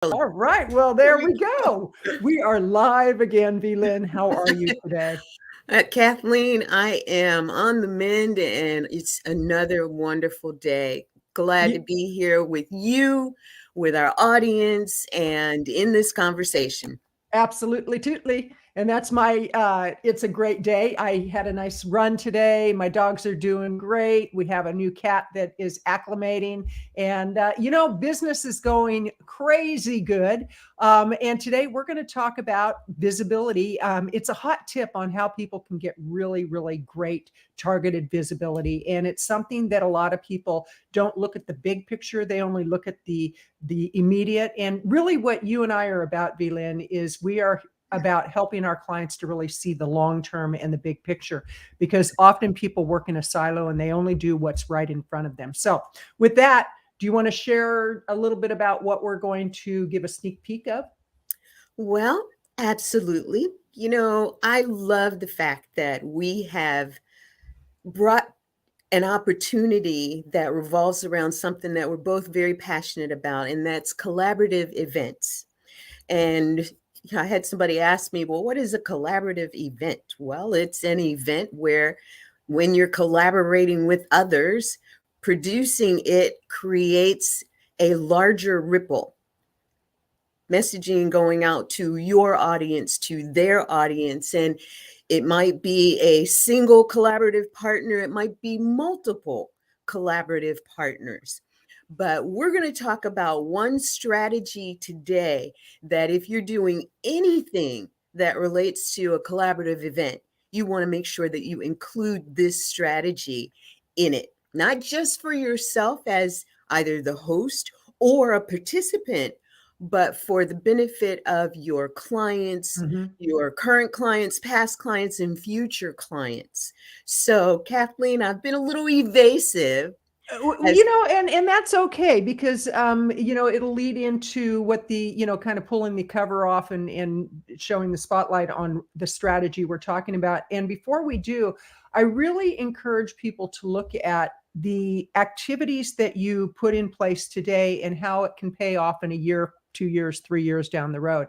All right. Well, there we go. We are live again, VLynn. How are you today? Kathleen, I am on the mend and it's another wonderful day. Glad to You, be here with you, with our audience, and in this conversation. absolutely, tootly. And that's it's a great day. I had a nice run today. My dogs are doing great. We have a new cat that is acclimating. And, business is going crazy good. And today we're going to talk about visibility. It's a hot tip on how people can get really, really great targeted visibility. And it's something that a lot of people don't look at the big picture. They only look at the immediate. And really what you and I are about, VLynn, is we are about helping our clients to really see the long term and the big picture, because often people work in a silo and they only do what's right in front of them. So with that, do you want to share a little bit about what we're going to give a sneak peek of? Well, absolutely. I love the fact that we have brought an opportunity that revolves around something that we're both very passionate about, and that's collaborative events. And I had somebody ask me, well, what is a collaborative event? Well, it's an event where when you're collaborating with others, producing it creates a larger ripple messaging going out to your audience, to their audience. And it might be a single collaborative partner, it might be multiple collaborative partners. But we're going to talk about one strategy today that if you're doing anything that relates to a collaborative event, you want to make sure that you include this strategy in it, not just for yourself as either the host or a participant, but for the benefit of your clients, Mhm. your current clients, past clients, and future clients. So, Kathleen, I've been a little evasive as And that's okay, because it'll lead into what kind of pulling the cover off and showing the spotlight on the strategy we're talking about. And before we do, I really encourage people to look at the activities that you put in place today and how it can pay off in a year, 2 years, 3 years down the road.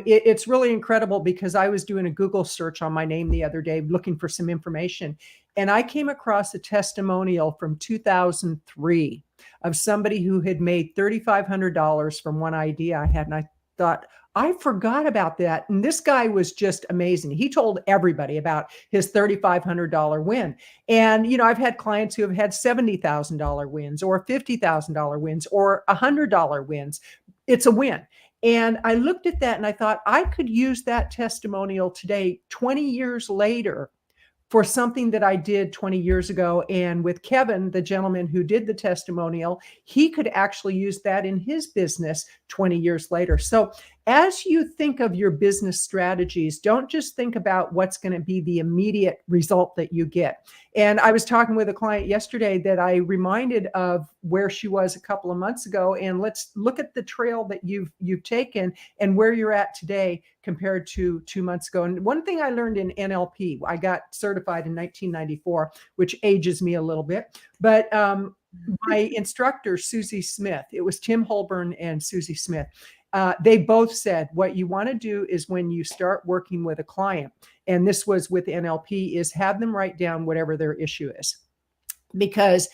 It's really incredible, because I was doing a Google search on my name the other day looking for some information, and I came across a testimonial from 2003 of somebody who had made $3,500 from one idea I had. And I thought, I forgot about that. And this guy was just amazing. He told everybody about his $3,500 win. And, I've had clients who have had $70,000 wins or $50,000 wins or $100 wins. It's a win. And I looked at that and I thought, I could use that testimonial today, 20 years later, for something that I did 20 years ago. And with Kevin, the gentleman who did the testimonial, he could actually use that in his business 20 years later. So as you think of your business strategies, don't just think about what's going to be the immediate result that you get. And I was talking with a client yesterday that I reminded of where she was a couple of months ago. And let's look at the trail that you've taken and where you're at today compared to 2 months ago. And one thing I learned in NLP, I got certified in 1994, which ages me a little bit, but my instructor, Susie Smith, it was Tim Holborn and Susie Smith. They both said what you want to do is when you start working with a client, and this was with NLP, is have them write down whatever their issue is, because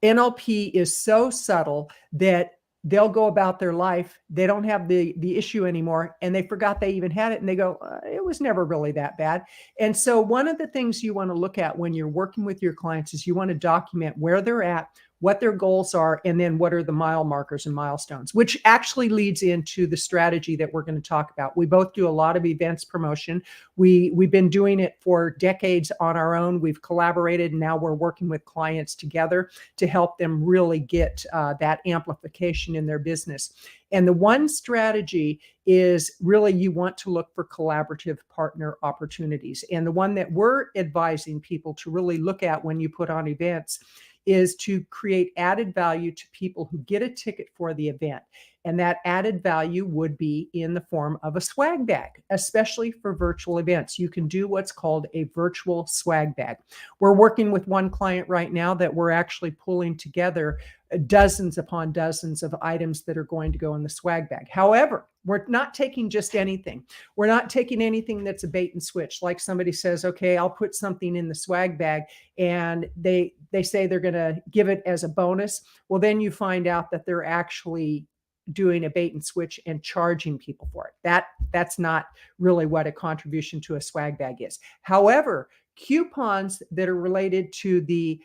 NLP is so subtle that they'll go about their life. They don't have the issue anymore, and they forgot they even had it. And they go, it was never really that bad. And so one of the things you want to look at when you're working with your clients is you want to document where they're at, what their goals are, and then what are the mile markers and milestones, which actually leads into the strategy that we're going to talk about. We both do a lot of events promotion. We've been doing it for decades on our own. We've collaborated, and now we're working with clients together to help them really get that amplification in their business. And the one strategy is really you want to look for collaborative partner opportunities. And the one that we're advising people to really look at when you put on events is to create added value to people who get a ticket for the event. And that added value would be in the form of a swag bag, especially for virtual events. You can do what's called a virtual swag bag. We're working with one client right now that we're actually pulling together dozens upon dozens of items that are going to go in the swag bag. However, we're not taking just anything. We're not taking anything that's a bait and switch. Like somebody says, okay, I'll put something in the swag bag, and they say they're going to give it as a bonus. Well, then you find out that they're actually doing a bait and switch and charging people for it. That's not really what a contribution to a swag bag is. However, coupons that are related to the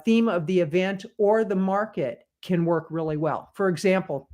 theme of the event or the market can work really well. For example,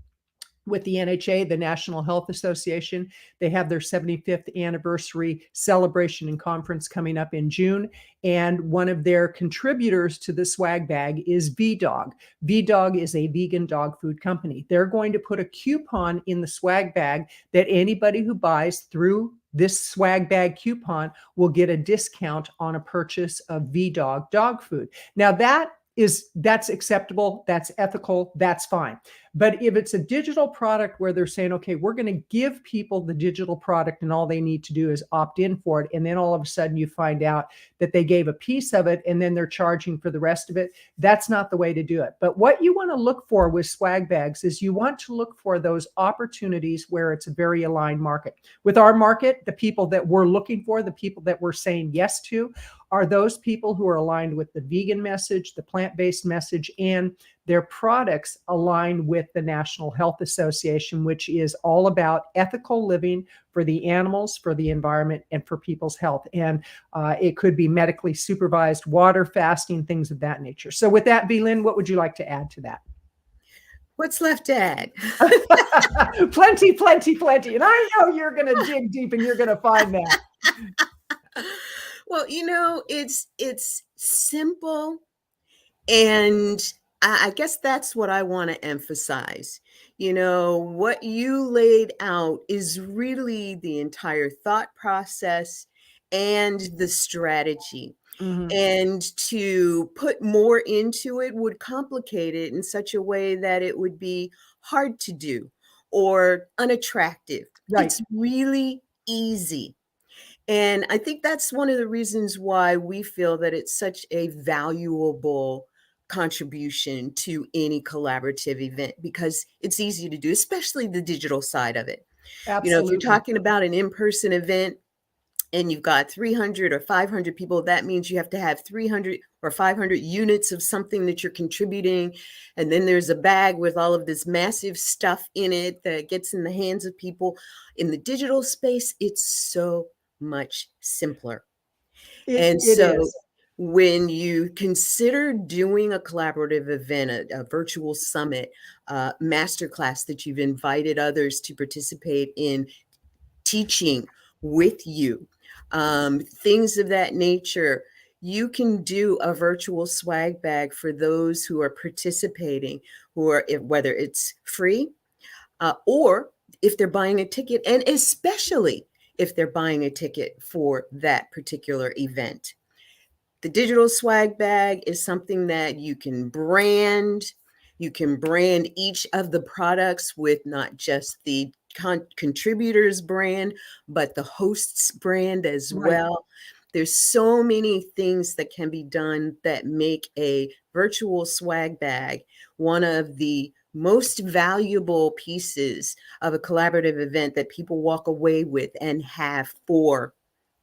with the NHA, the National Health Association, they have their 75th anniversary celebration and conference coming up in June. And one of their contributors to the swag bag is VDog. VDog is a vegan dog food company. They're going to put a coupon in the swag bag that anybody who buys through this swag bag coupon will get a discount on a purchase of VDog dog food. Now that's acceptable, that's ethical, that's fine. But if it's a digital product where they're saying, okay, we're going to give people the digital product and all they need to do is opt in for it, and then all of a sudden you find out that they gave a piece of it and then they're charging for the rest of it, that's not the way to do it. But what you want to look for with swag bags is you want to look for those opportunities where it's a very aligned market. With our market, the people that we're looking for, the people that we're saying yes to, are those people who are aligned with the vegan message, the plant-based message, and their products align with the National Health Association, which is all about ethical living for the animals, for the environment, and for people's health. And it could be medically supervised water fasting, things of that nature. So with that, VLynn, what would you like to add to that? What's left to add? Plenty, plenty, plenty. And I know you're going to dig deep and you're going to find that. Well, it's simple, and I guess that's what I want to emphasize. What you laid out is really the entire thought process and the strategy. Mm-hmm. And to put more into it would complicate it in such a way that it would be hard to do or unattractive. Right. It's really easy. And I think that's one of the reasons why we feel that it's such a valuable contribution to any collaborative event, because it's easy to do, especially the digital side of it. Absolutely. If you're talking about an in-person event and you've got 300 or 500 people, that means you have to have 300 or 500 units of something that you're contributing. And then there's a bag with all of this massive stuff in it that gets in the hands of people. In the digital space, it's so much simpler. It is. When you consider doing a collaborative event, a virtual summit, masterclass that you've invited others to participate in teaching with you, things of that nature, you can do a virtual swag bag for those who are participating, whether it's free or if they're buying a ticket, and especially if they're buying a ticket for that particular event. The digital swag bag is something that you can brand. You can brand each of the products with not just the contributors brand, but the host's brand as well. There's so many things that can be done that make a virtual swag bag one of the most valuable pieces of a collaborative event that people walk away with and have for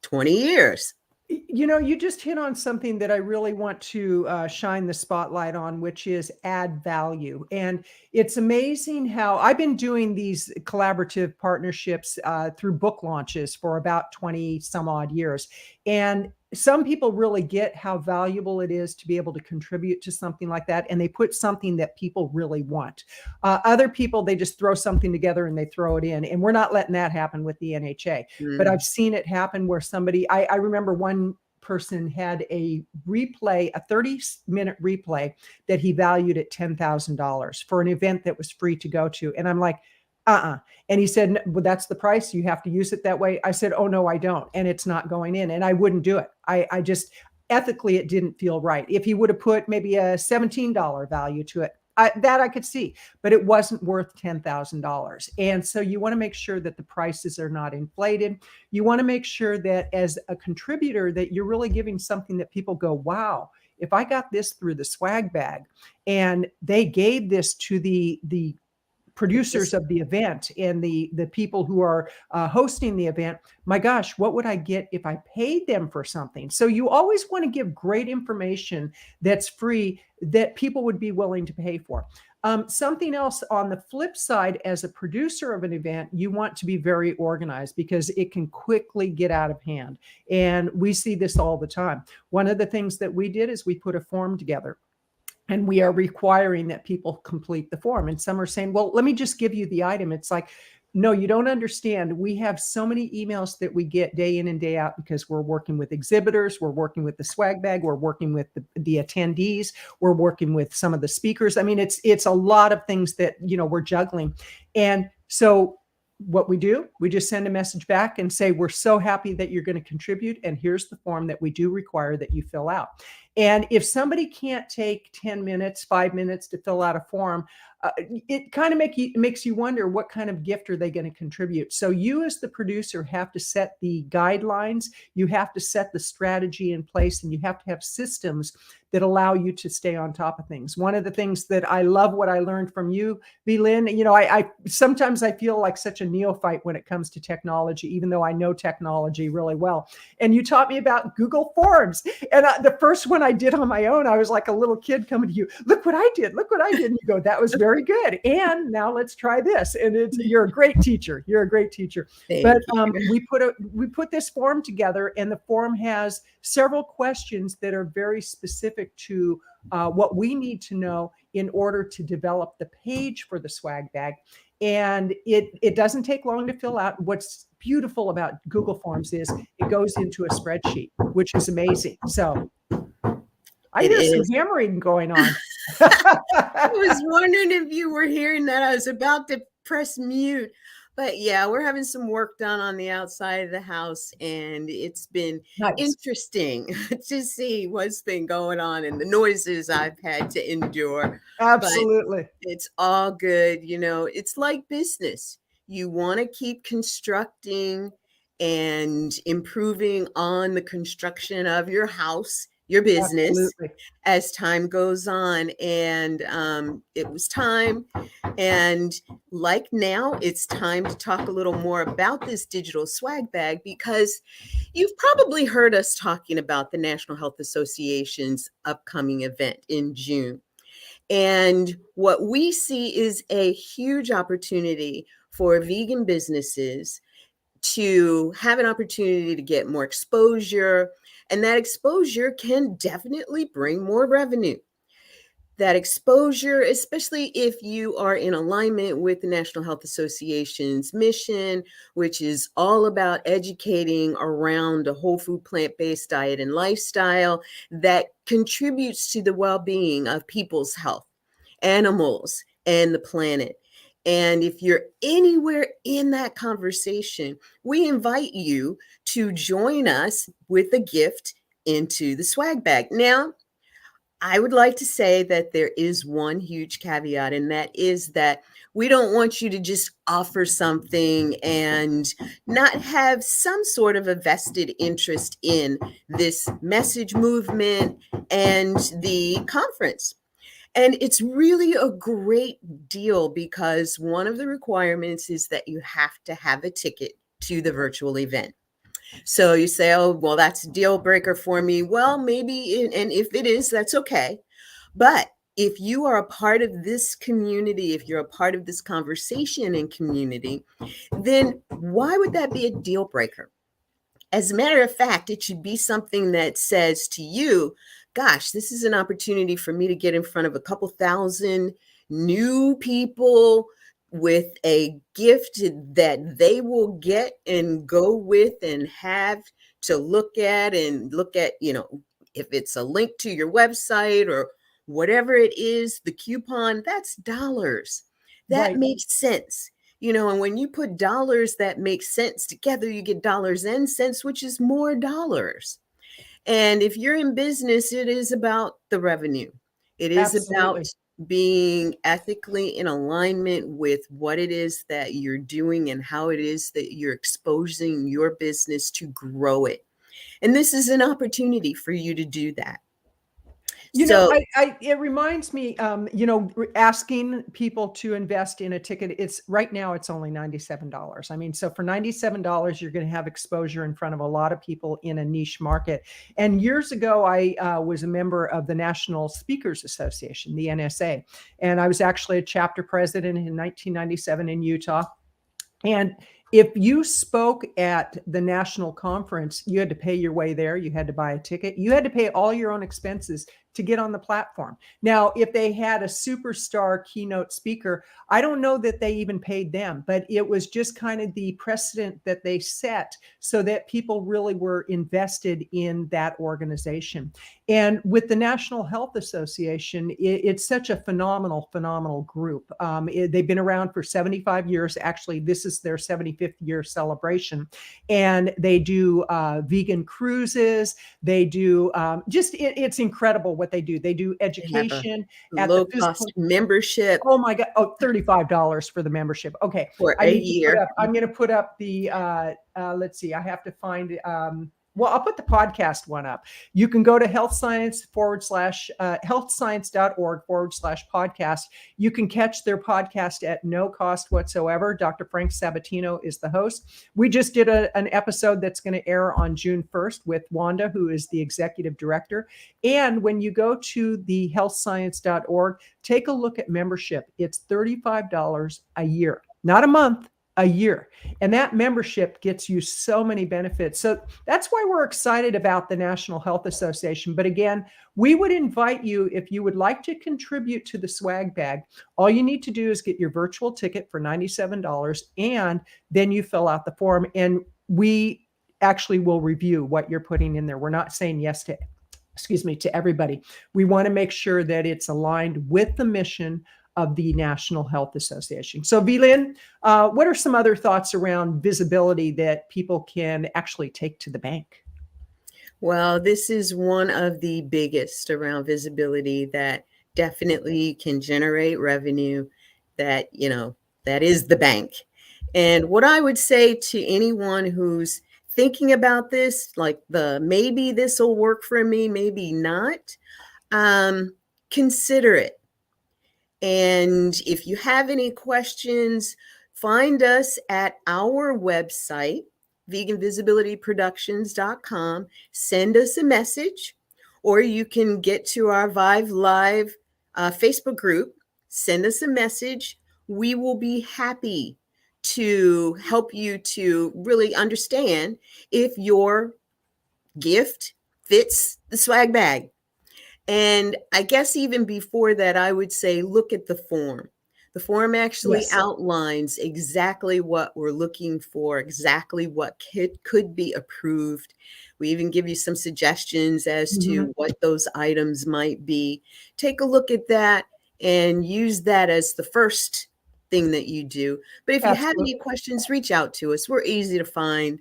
20 years. You just hit on something that I really want to shine the spotlight on, which is add value. And it's amazing how I've been doing these collaborative partnerships through book launches for about 20 some odd years. And some people really get how valuable it is to be able to contribute to something like that. And they put something that people really want. Other people, they just throw something together and they throw it in. And we're not letting that happen with the NHA. But I've seen it happen where somebody, I remember one person had a replay, a 30-minute replay that he valued at $10,000 for an event that was free to go to. And I'm like, And he said, well, that's the price. You have to use it that way. I said, oh, no, I don't. And it's not going in. And I wouldn't do it. I just, ethically, it didn't feel right. If he would have put maybe a $17 value to it, that I could see, but it wasn't worth $10,000. And so you want to make sure that the prices are not inflated. You want to make sure that as a contributor that you're really giving something that people go, wow, if I got this through the swag bag and they gave this to the producers of the event and the people who are hosting the event, my gosh, what would I get if I paid them for something? So you always want to give great information that's free that people would be willing to pay for. Something else on the flip side, as a producer of an event, you want to be very organized because it can quickly get out of hand. And we see this all the time. One of the things that we did is we put a form together. And we are requiring that people complete the form. And some are saying, well, let me just give you the item. It's like, no, you don't understand. We have so many emails that we get day in and day out because we're working with exhibitors, we're working with the swag bag, we're working with the attendees, we're working with some of the speakers. I mean, it's a lot of things that, we're juggling. And so what we do, we just send a message back and say, we're so happy that you're going to contribute. And here's the form that we do require that you fill out. And if somebody can't take 10 minutes, 5 minutes to fill out a form, it kind of makes you wonder, what kind of gift are they going to contribute? So you as the producer have to set the guidelines, you have to set the strategy in place, and you have to have systems that allow you to stay on top of things. One of the things that I love, what I learned from you, VLynn, I sometimes I feel like such a neophyte when it comes to technology, even though I know technology really well. And you taught me about Google Forms. And the first one I did on my own, I was like a little kid coming to you, look what I did. And you go, that was very good. And now let's try this. And you're a great teacher. You're a great teacher. But we put this form together, and the form has several questions that are very specific to what we need to know in order to develop the page for the swag bag. And it doesn't take long to fill out. What's beautiful about Google Forms is it goes into a spreadsheet, which is amazing. So I hear some hammering going on. I was wondering if you were hearing that. I was about to press mute. But yeah, we're having some work done on the outside of the house, and it's been interesting to see what's been going on and the noises I've had to endure. Absolutely. But it's all good. It's like business. You want to keep constructing and improving on the construction of your house, your business. Absolutely. As time goes on. And it was time. And like now, it's time to talk a little more about this digital swag bag, because you've probably heard us talking about the National Health Association's upcoming event in June. And what we see is a huge opportunity for vegan businesses to have an opportunity to get more exposure. And that exposure can definitely bring more revenue. That exposure, especially if you are in alignment with the National Health Association's mission, which is all about educating around a whole food, plant-based diet and lifestyle that contributes to the well-being of people's health, animals, and the planet. And if you're anywhere in that conversation, we invite you to join us with a gift into the swag bag. Now, I would like to say that there is one huge caveat, and that is that we don't want you to just offer something and not have some sort of a vested interest in this message movement and the conference. And it's really a great deal, because one of the requirements is that you have to have a ticket to the virtual event. So you say, oh, well, that's a deal breaker for me. Well, maybe, and if it is, that's okay. But if you are a part of this community, if you're a part of this conversation and community, then why would that be a deal breaker? As a matter of fact, it should be something that says to you, gosh, this is an opportunity for me to get in front of a couple thousand new people with a gift that they will get and go with and have to look at, if it's a link to your website or whatever it is, the coupon, that's dollars. That makes sense. And when you put dollars that make sense together, you get dollars and cents, which is more dollars. And if you're in business, it is about the revenue. It is about being ethically in alignment with what it is that you're doing and how it is that you're exposing your business to grow it. And this is an opportunity for you to do that. You know, So, it reminds me, asking people to invest in a ticket. It's right now it's only $97. I mean, so for $97, you're going to have exposure in front of a lot of people in a niche market. And years ago, I was a member of the National Speakers Association, the NSA, and I was actually a chapter president in 1997 in Utah. And if you spoke at the national conference, you had to pay your way there. You had to buy a ticket. You had to pay all your own expenses to get on the platform. Now, if they had a superstar keynote speaker, I don't know that they even paid them, but it was just kind of the precedent that they set so that people really were invested in that organization. And with the National Health Association, it's such a phenomenal group. They've been around for 75 years. Actually, this is their 75th year celebration. And they do vegan cruises. They do it's incredible what they do. They do they have a education at the low physical. cost membership Oh my God. Oh, $35 for the membership. Okay. for I a need to put year. up, I'm going to put up the, let's see, I have to find, well, I'll put the podcast one up. You can go to healthscience.org/podcast. You can catch their podcast at no cost whatsoever. Dr. Frank Sabatino is the host. We just did an episode that's going to air on June 1st with Wanda, who is the executive director. And when you go to the healthscience.org, take a look at membership. It's $35 a year, not a month, a year. And that membership gets you so many benefits. So that's why we're excited about the National Health Association. But again, we would invite you, if you would like to contribute to the swag bag, all you need to do is get your virtual ticket for $97, and then you fill out the form, and we actually will review what you're putting in there. We're not saying yes to everybody. We want to make sure that it's aligned with the mission of the National Health Association. So VLynn, what are some other thoughts around visibility that people can actually take to the bank? Well, this is one of the biggest around visibility that definitely can generate revenue that, that is the bank. And what I would say to anyone who's thinking about this, like maybe this will work for me, maybe not, consider it. And if you have any questions, find us at our website, veganvisibilityproductions.com. Send us a message, or you can get to our VIVE Live Facebook group. Send us a message. We will be happy to help you to really understand if your gift fits the swag bag. And I guess even before that, I would say, look at the form. The form actually outlines exactly what we're looking for, exactly what could be approved. We even give you some suggestions as to what those items might be. Take a look at that and use that as the first thing that you do. But if you have any questions, reach out to us. We're easy to find.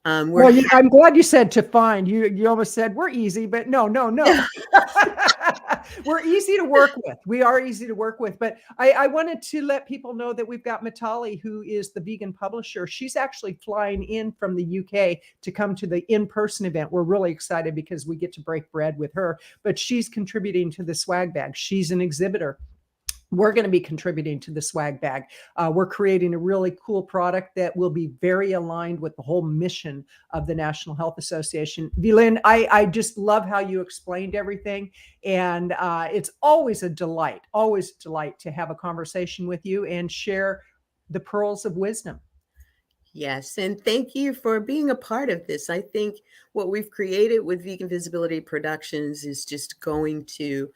Well, I'm glad you said to find. You almost said we're easy, but no. We're easy to work with. We are easy to work with. But I wanted to let people know that we've got Mitali, who is the vegan publisher. She's actually flying in from the UK to come to the in-person event. We're really excited because we get to break bread with her. But she's contributing to the swag bag. She's an exhibitor. We're going to be contributing to the swag bag. We're creating a really cool product that will be very aligned with the whole mission of the National Health Association. VLynn, I just love how you explained everything. And it's always a delight to have a conversation with you and share the pearls of wisdom. Yes. And thank you for being a part of this. I think what we've created with Vegan Visibility Productions is just going to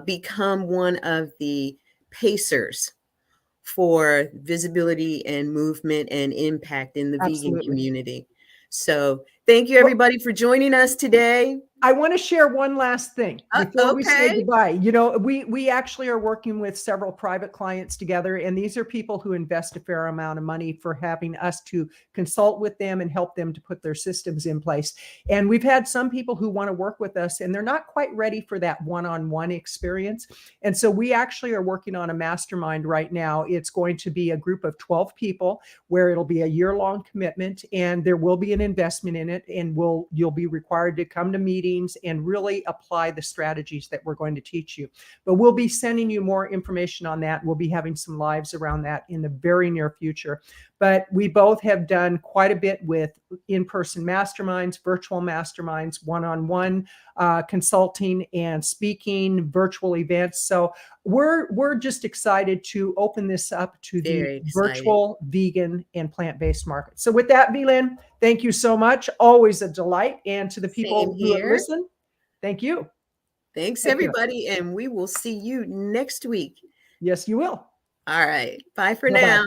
become one of the pacers for visibility and movement and impact in the vegan community. So Thank you, everybody, for joining us today. I want to share one last thing before we say Okay. goodbye. You know, we actually are working with several private clients together, and these are people who invest a fair amount of money for having us to consult with them and help them to put their systems in place. And we've had some people who want to work with us, and they're not quite ready for that one-on-one experience. And so we actually are working on a mastermind right now. It's going to be a group of 12 people where it'll be a year-long commitment, and there will be an investment in it, and you'll be required to come to meetings and really apply the strategies that we're going to teach you. But we'll be sending you more information on that. We'll be having some lives around that in the very near future. But we both have done quite a bit with in-person masterminds, virtual masterminds, one-on-one consulting and speaking, virtual events. So we're just excited to open this up to the virtual, vegan, and plant-based market. So with that, VLynn, thank you so much. Always a delight. And to the people who have listened, thank you. Thanks, everybody. And we will see you next week. Yes, you will. All right. Bye for Bye-bye. now.